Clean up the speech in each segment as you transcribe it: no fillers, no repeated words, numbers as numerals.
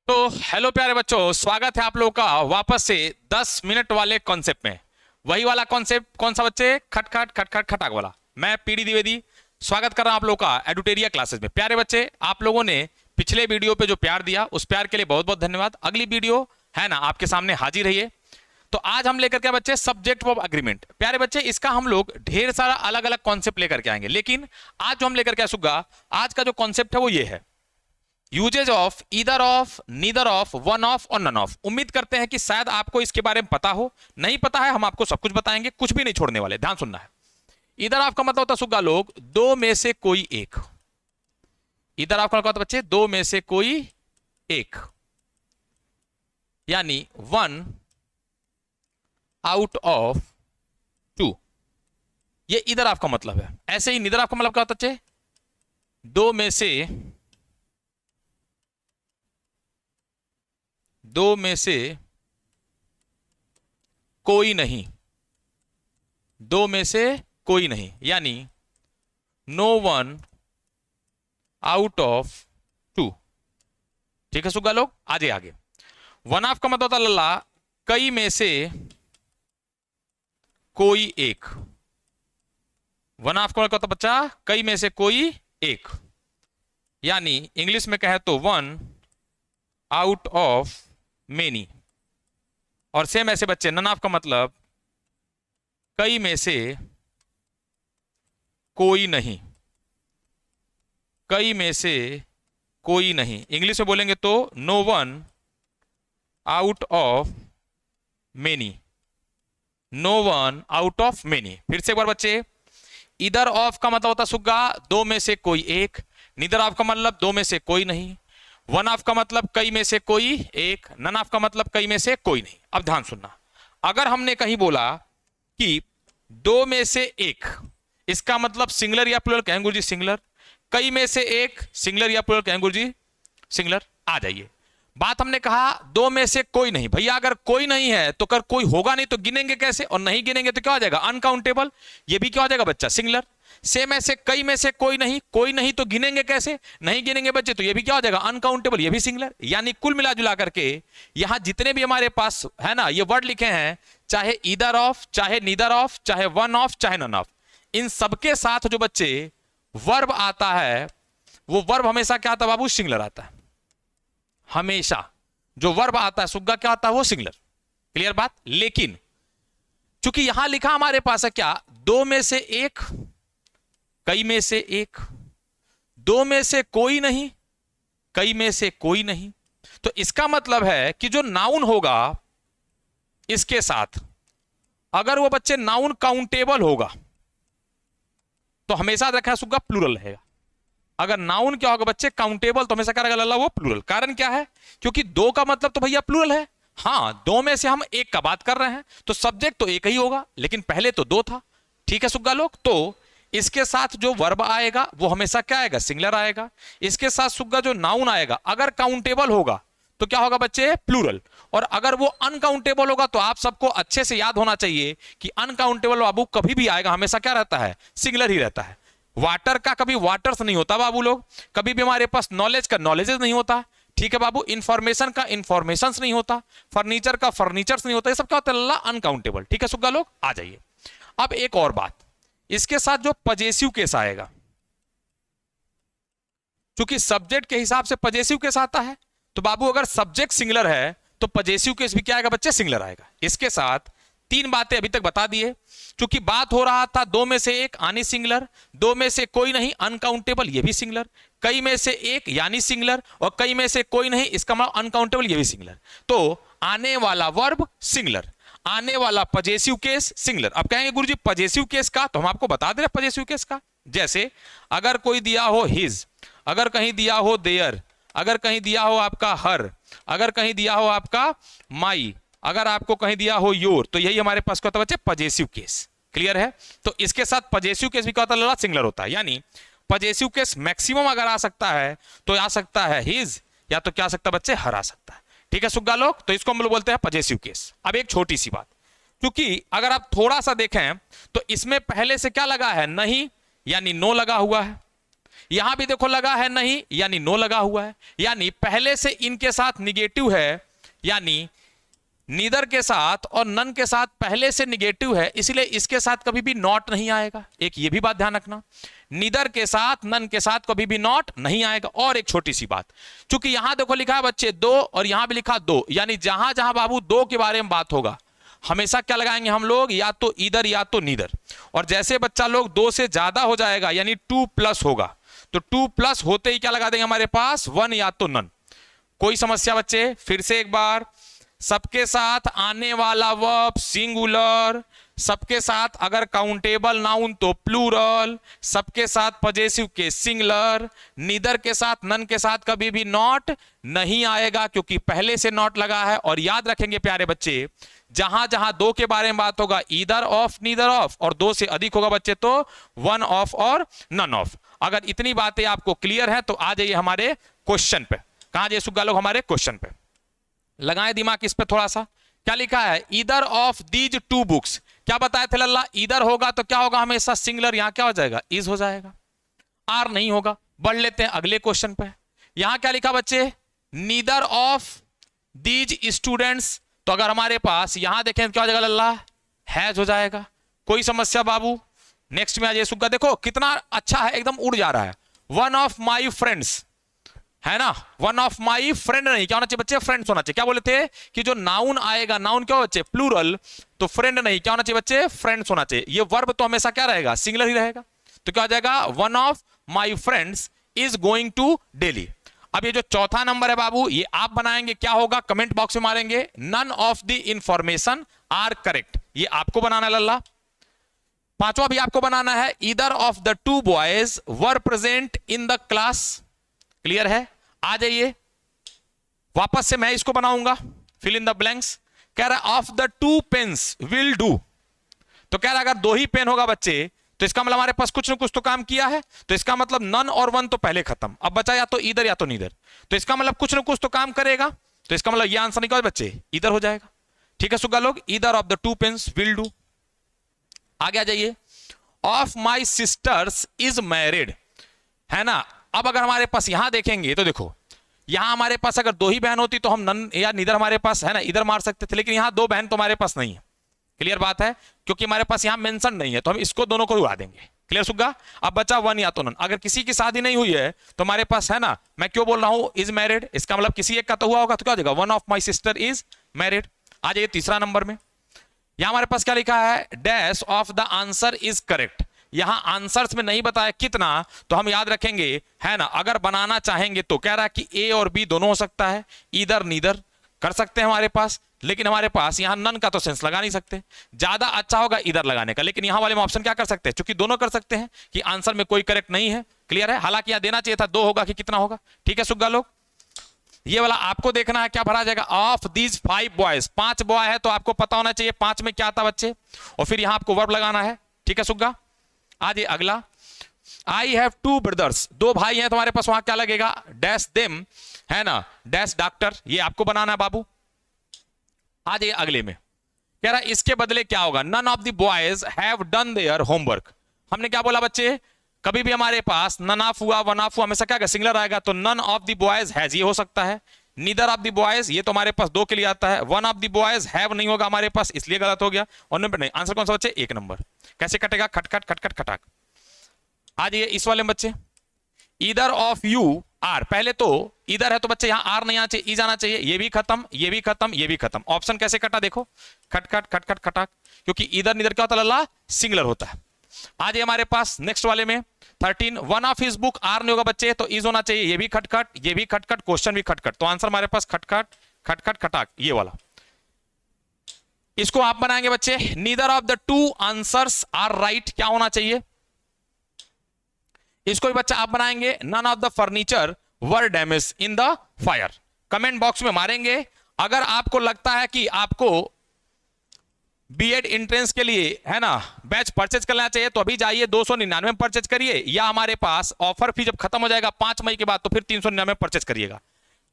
तो हेलो प्यारे बच्चों, स्वागत है आप लोगों का वापस से 10 मिनट वाले कॉन्सेप्ट में। वही वाला कॉन्सेप्ट कौन सा बच्चे? खटखट खटखट खटाक वाला। मैं पीडी द्विवेदी स्वागत कर रहा हूं आप लोगों का एडुटेरिया क्लासेस में। प्यारे बच्चे, आप लोगों ने पिछले वीडियो पे जो प्यार दिया उस प्यार के लिए बहुत बहुत धन्यवाद। अगली वीडियो है ना आपके सामने हाजिर रहिए। तो आज हम लेकर के बच्चे सब्जेक्ट ऑफ अग्रीमेंट। प्यारे बच्चे, इसका हम लोग ढेर सारा अलग अलग कॉन्सेप्ट लेकर के आएंगे, लेकिन आज जो हम लेकर के आएंगे, आज का जो कॉन्सेप्ट है वो ये है, uses of either of, neither of, one of और नन ऑफ। उम्मीद करते हैं कि शायद आपको इसके बारे में पता हो। नहीं पता है, हम आपको सब कुछ बताएंगे, कुछ भी नहीं छोड़ने वाले। ध्यान सुनना है। ईदर ऑफ का मतलब होता है सुग्गा लोग, दो में से कोई एक। ईदर ऑफ का मतलब होता है बच्चे, दो में से कोई एक, यानी वन आउट ऑफ टू। ये ईदर ऑफ का मतलब है। ऐसे ही नीदर ऑफ का मतलब क्या होता है बच्चे? दो में से कोई नहीं, दो में से कोई नहीं, यानी no one out of two. ठीक है सुग्गा लोग, आजे आगे। वन ऑफ का मतलब होता है लल्ला, कई में से कोई एक। वन ऑफ का मतलब होता है बच्चा, कई में से कोई एक, यानी इंग्लिश में कहे तो वन आउट ऑफ मेनी। और सेम ऐसे बच्चे नन ऑफ का मतलब, कई में से कोई नहीं, कई में से कोई नहीं। इंग्लिश में बोलेंगे तो no one out of many, no one out of many. फिर से एक बार बच्चे, इधर ऑफ का मतलब होता सुग्गा, दो में से कोई एक। निदर ऑफ का मतलब दो में से कोई नहीं। वन ऑफ का मतलब कई में से कोई एक। नन ऑफ का मतलब कई में से कोई नहीं। अब ध्यान सुनना, अगर हमने कहीं बोला कि दो में से एक, इसका मतलब सिंगलर या प्लूरल कहेंगे गुरुजी? सिंगलर। कई में से एक, सिंगलर या प्लूरल कहेंगे गुरुजी? सिंगलर। आ जाइए, बात हमने कहा दो में से कोई नहीं। भैया अगर कोई नहीं है तो अगर कोई होगा नहीं तो गिनेंगे कैसे? और नहीं गिनेंगे तो क्या हो जाएगा? अनकाउंटेबल। ये भी क्या हो जाएगा बच्चा? सिंगलर। सेम ऐसे कई में से कोई नहीं, कोई नहीं तो गिनेंगे कैसे? नहीं गिनेंगे बच्चे, तो ये भी क्या हो जाएगा? अनकाउंटेबल। ये भी सिंगलर। यानी कुल मिला जुला करके यहां जितने भी हमारे पास है ना ये वर्ड लिखे हैं, चाहे ईदर ऑफ, चाहे नीदर ऑफ, चाहे वन ऑफ, चाहे नन ऑफ, इन सबके साथ जो बच्चे वर्ब आता है, वो वर्ब हमेशा क्या आता है बाबू? सिंगलर आता है। हमेशा जो वर्ब आता है सुग्गा क्या आता है? वो सिंगलर। क्लियर बात? लेकिन चूंकि यहां लिखा हमारे पास है क्या? दो में से एक, कई में से एक, दो में से कोई नहीं, कई में से कोई नहीं। तो इसका मतलब है कि जो नाउन होगा इसके साथ, अगर वो बच्चे नाउन काउंटेबल होगा तो हमेशा रखा सुग्गा प्लूरल रहेगा। अगर नाउन क्या होगा बच्चे? काउंटेबल, तो हमेशा क्या रहेगा लल्ला? वो प्लूरल। कारण क्या है? क्योंकि दो का मतलब तो भैया प्लूरल है। हाँ, दो में से हम एक का बात कर रहे हैं तो सब्जेक्ट तो एक ही होगा, लेकिन पहले तो दो था। ठीक है सुग्गा लोग, तो इसके साथ जो वर्ब आएगा वो हमेशा क्या आएगा? सिंगलर आएगा। इसके साथ सुग्गा जो नाउन आएगा अगर काउंटेबल होगा तो क्या होगा बच्चे? प्लूरल। और अगर वो अनकाउंटेबल होगा तो आप सबको अच्छे से याद होना चाहिए कि अनकाउंटेबल बाबू कभी भी आएगा हमेशा क्या रहता है? सिंगलर ही रहता है। वाटर का कभी वाटर्स नहीं होता बाबू लोग, कभी भी हमारे पास नॉलेज का नॉलेजेस नहीं होता। ठीक है बाबू, इंफॉर्मेशन का इंफॉर्मेशन नहीं होता, फर्नीचर का फर्नीचर्स नहीं होता। ये सब क्या होता है लल्ला? अनकाउंटेबल। ठीक है सुग्गा लोग, आ जाइए। अब एक और बात, इसके साथ जो पजेसिव केस आएगा, क्योंकि सब्जेक्ट के हिसाब से पजेसिव केस आता है, तो बाबू अगर सब्जेक्ट सिंगलर है तो पजेसिव केस भी क्या आएगा बच्चे? सिंगलर आएगा। इसके साथ तीन बातें अभी तक बता दिए। क्योंकि बात हो रहा था दो में से एक यानी सिंगलर, दो में से कोई नहीं अनकाउंटेबल, ये भी सिंगलर, कई में से एक यानी सिंगलर, और कई में से कोई नहीं इसका मतलब अनकाउंटेबल, ये भी सिंगलर। तो आने वाला वर्ब सिंगलर, आने वाला पजेसिव केस सिंगलर। अब कहेंगे गुरुजी पजेसिव केस का, तो हम आपको बता दे रहे पजेसिव केस का। जैसे अगर कोई दिया हो हिज, अगर कहीं दिया हो देयर, अगर कहीं दिया हो आपका हर, अगर कहीं दिया हो आपका माई, अगर आपको कहीं दिया हो योर, तो यही हमारे पास क्या होता है बच्चे? Possessive case. क्लियर है? तो इसके साथ पजेसिव केस भी क्या होता है? सिंगलर होता है। यानी पजेसिव केस मैक्सिमम अगर आ सकता है तो आ सकता है हिज, या तो क्या आ सकता है बच्चे? हर आ सकता है। ठीक है सुग्गा लोग, तो इसको हम लोग बोलते हैं पजेसिव केस। अब एक छोटी सी बात, क्योंकि अगर आप थोड़ा सा देखें तो इसमें पहले से क्या लगा है? नहीं, यानी नो लगा हुआ है। यहां भी देखो लगा है नहीं, यानी नो लगा हुआ है, यानी पहले से इनके साथ निगेटिव है, यानी नीदर के साथ और नन के साथ पहले से निगेटिव है, इसलिए इसके साथ कभी भी नॉट नहीं आएगा। एक ये भी बात ध्यान रखना, नीदर के साथ नन के साथ कभी भी नॉट नहीं आएगा। और एक छोटी सी बात, चूंकि यहां देखो लिखा है बच्चे दो और यहां भी लिखा दो, यानी जहां जहां बाबू दो के बारे में बात होगा हमेशा क्या लगाएंगे हम लोग, या तो ईदर या तो नीदर। और जैसे बच्चा लोग दो से ज्यादा हो जाएगा यानी 2+ होगा, तो 2+ होते ही क्या लगा देंगे हमारे पास, 1 या तो नन। कोई समस्या बच्चे? फिर से एक बार, सबके साथ आने वाला वर्ब सिंगुलर, सबके साथ अगर काउंटेबल नाउन तो प्लूरल, सबके साथ पजेसिव के सिंगुलर, नीदर के साथ नन के साथ कभी भी नॉट नहीं आएगा क्योंकि पहले से नॉट लगा है। और याद रखेंगे प्यारे बच्चे, जहां जहां दो के बारे में बात होगा ईदर ऑफ नीदर ऑफ, और दो से अधिक होगा बच्चे तो 1 ऑफ और नन ऑफ। अगर इतनी बातें आपको क्लियर है तो आ जाइए हमारे क्वेश्चन पे। कहां जाइए सुग्गा लोग? हमारे क्वेश्चन पे लगाएं दिमाग इस पे थोड़ा सा। क्या लिखा है? Either of these 2 books. क्या बताए थे लल्ला? ईदर होगा तो क्या होगा हमेशा सिंगुलर, यहां क्या हो जाएगा, इज हो जाएगा, आर नहीं होगा। बढ़ लेते हैं अगले क्वेश्चन पे। यहां क्या लिखा बच्चे? नीदर ऑफ दीज स्टूडेंट्स, तो अगर हमारे पास यहां देखें क्या हो जाएगा लल्ला, हैज हो जाएगा। कोई समस्या बाबू? नेक्स्ट में आ जाइए सुग्गा, देखो कितना अच्छा है, एकदम उड़ जा रहा है। 1 ऑफ माई फ्रेंड्स है ना, 1 ऑफ माई फ्रेंड नहीं, क्या होना चाहिए बच्चे, फ्रेंड्स होना चाहिए। क्या बोले थे कि जो नाउन आएगा, नाउन क्या बच्चे, प्लूरल, तो फ्रेंड नहीं, क्या होना चाहिए बच्चे, फ्रेंड्स होना चाहिए। ये वर्ब तो हमेशा क्या रहेगा, सिंगुलर ही रहेगा, तो क्या हो जाएगा, 1 of my friends is going to Delhi. अब ये जो चौथा नंबर है बाबू, ये आप बनाएंगे, क्या होगा कमेंट बॉक्स में मारेंगे, none of the information are correct, ये आपको बनाना है लल्ला। पांचवा भी आपको बनाना है, either of the 2 boys were present in the class. Clear है? आ जाइए वापस से मैं इसको बनाऊंगा, फिल इन द ब्लैंक्स। कह रहा है of the 2 pens will do, तो कह रहा है अगर 2 ही पेन होगा बच्चे तो इसका मतलब हमारे पास कुछ ना कुछ तो काम किया है, तो इसका मतलब नन और 1 तो पहले खत्म, अब बचा या तो ईदर या तो नीदर, तो इसका मतलब कुछ ना कुछ तो काम करेगा, तो इसका मतलब ये आंसर निकल बच्चे ईदर हो जाएगा। ठीक है सुग्गा लोग, either of the 2 pens will do. आगे आ जाइए, of my sisters is married, है ना। अब अगर हमारे पास यहां देखेंगे तो देखो, यहां हमारे पास अगर 2 ही बहन होती तो हम नन या नीदर हमारे पास है ना, इधर मार सकते थे, लेकिन यहां 2 बहन तो हमारे पास नहीं है। क्लियर बात है, क्योंकि हमारे पास यहां मेंशन नहीं है, तो हम इसको दोनों को उड़ा देंगे। क्लियर सुग्गा? अब बचा 1 या तो नन। अगर किसी की शादी नहीं हुई है तो हमारे पास है ना, मैं क्यों बोल रहा हूं इज मैरिड, इसका मतलब किसी एक का तो हुआ होगा, तो क्या हो जाएगा, 1 of my sister is married. आ जाइए तीसरा नंबर में, यहां हमारे पास क्या लिखा है, dash of the answer is correct. यहां आंसर्स में नहीं बताया कितना, तो हम याद रखेंगे है ना, अगर बनाना चाहेंगे तो कह रहा है कि ए और बी दोनों हो सकता है, इधर नीदर कर सकते हैं हमारे पास, लेकिन हमारे पास यहां नन का तो सेंस लगा नहीं सकते, ज्यादा अच्छा होगा इधर लगाने का। लेकिन यहां वाले में ऑप्शन क्या कर सकते हैं, क्योंकि दोनों कर सकते हैं कि आंसर में कोई करेक्ट नहीं है। क्लियर है? हालांकि यहां देना चाहिए था 2 होगा कि कितना होगा। ठीक है सुग्गा लोग, ये वाला आपको देखना है क्या भरा जाएगा, ऑफ दीज 5 बॉयज, 5 बॉय है तो आपको पता होना चाहिए 5 में क्या था बच्चे, और फिर यहां आपको वर्ब लगाना है। ठीक है सुग्गा? आज अगला, आई हैव 2 ब्रदर्स, 2 भाई हैं, तुम्हारे पास वहां क्या लगेगा, डैश देम, है ना, डैश डॉक्टर, ये आपको बनाना है बाबू। आज ये अगले में कह रहा है इसके बदले क्या होगा, none of the boys have done their homework. हमने क्या बोला बच्चे, कभी भी हमारे पास नन ऑफ हुआ, 1 ऑफ हुआ, हमेशा क्या सिंगुलर आएगा, तो none of the boys has ये हो सकता है, नीदर ऑफ द बॉयज ये तो हमारे पास 2 के लिए आता है, 1 ऑफ द बॉयज हैव नहीं होगा हमारे पास, इसलिए गलत हो गया। और नंबर नहीं, आंसर कौन सा बच्चे, 1 नंबर। कैसे कटेगा, खटखट खटखट खटाक। आज ये इस वाले में बच्चे, ईदर ऑफ यू आर, पहले तो इधर है तो बच्चे यहां आर नहीं आना चाहिए, ई जाना चाहिए, ये भी खत्म, ये भी खत्म, ये भी खत्म। ऑप्शन कैसे कटा देखो, खटखट खटखट खटाक, क्योंकि इधर नीदर क्या होता है लल्ला, सिंगुलर होता है। आज ये हमारे पास नेक्स्ट वाले में 13, 1 ऑफ हिज बुक आर नहीं होगा बच्चे, तो इज होना चाहिए, ये भी खटखट, ये भी खटखट, क्वेश्चन भी खटखट, तो आंसर हमारे पास खटखट खटखट खटाक, ये वाला। इसको आप बनाएंगे बच्चे, neither of the 2 answers are right, क्या होना चाहिए, इसको भी बच्चा आप बनाएंगे, none of the furniture were damage in the fire. Comment box में मारेंगे। अगर आपको लगता है कि आपको बीएड एंट्रेंस के लिए है ना बैच परचेज करना चाहिए, तो अभी जाइए 299 में परचेज करिए, या हमारे पास ऑफर फी जब खत्म हो जाएगा 5 मई के बाद तो फिर 399 में परचेज करिएगा।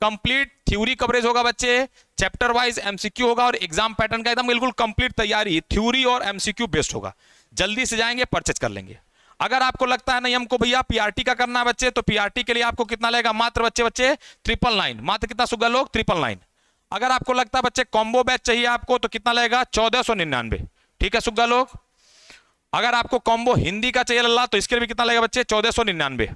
कंप्लीट थ्योरी कवरेज होगा बच्चे, चैप्टर वाइज एमसीक्यू होगा, और एग्जाम पैटर्न का एकदम बिल्कुल कंप्लीट तैयारी, थ्योरी और एमसीक्यू बेस्ड होगा। जल्दी से जाएंगे परचेज कर लेंगे। अगर आपको लगता है नहीं हमको भैया पीआरटी का करना है बच्चे, तो पीआरटी के लिए आपको कितना लगेगा, मात्र बच्चे 999, मात्र कितना सुग्गा लोग, 999। अगर आपको लगता है बच्चे कॉम्बो बैच चाहिए आपको, तो कितना लगेगा, 1499। ठीक है सुग्गा लोग। अगर आपको कॉम्बो हिंदी का चाहिए लल्ला, तो इसके लिए भी कितना लगेगा बच्चे, 1499।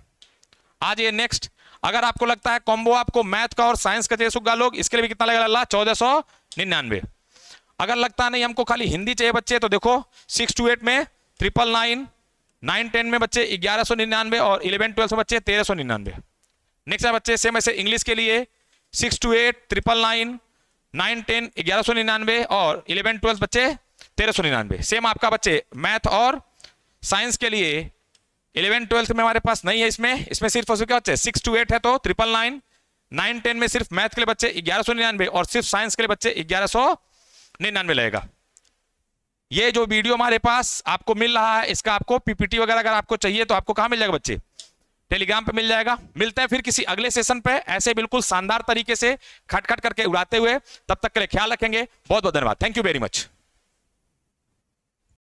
आज ये नेक्स्ट, अगर आपको लगता है कॉम्बो आपको मैथ का और साइंस का चाहिए सुग्गा लोग, इसके लिए भी कितना लगेगा लल्ला, 1499। अगर लगता है नहीं हमको खाली हिंदी चाहिए बच्चे, तो देखो 6 to 8 में 999, 9 10 में बच्चे 1199 और 11 12 में बच्चे 1399। नेक्स्ट है बच्चे सेम ऐसे इंग्लिश के लिए 6 to 8 999, 9 10 1199 और 11 12 बच्चे 1399। सेम आपका बच्चे मैथ और साइंस के लिए 11 12 में हमारे पास नहीं है, इसमें सिर्फ क्या बच्चे 6 to 8 है तो 999, 9 10 में सिर्फ मैथ के लिए बच्चे 1199 और सिर्फ साइंस के लिए बच्चे 1199 लगेगा। ये जो वीडियो हमारे पास आपको मिल रहा है, इसका आपको पीपीटी वगैरह अगर आपको चाहिए तो आपको कहां मिल जाएगा बच्चे, टेलीग्राम पे मिल जाएगा। मिलते हैं फिर किसी अगले सेशन पे ऐसे बिल्कुल शानदार तरीके से खट खट करके उड़ाते हुए। तब तक के लिए ख्याल रखेंगे। बहुत बहुत धन्यवाद। Thank you very much.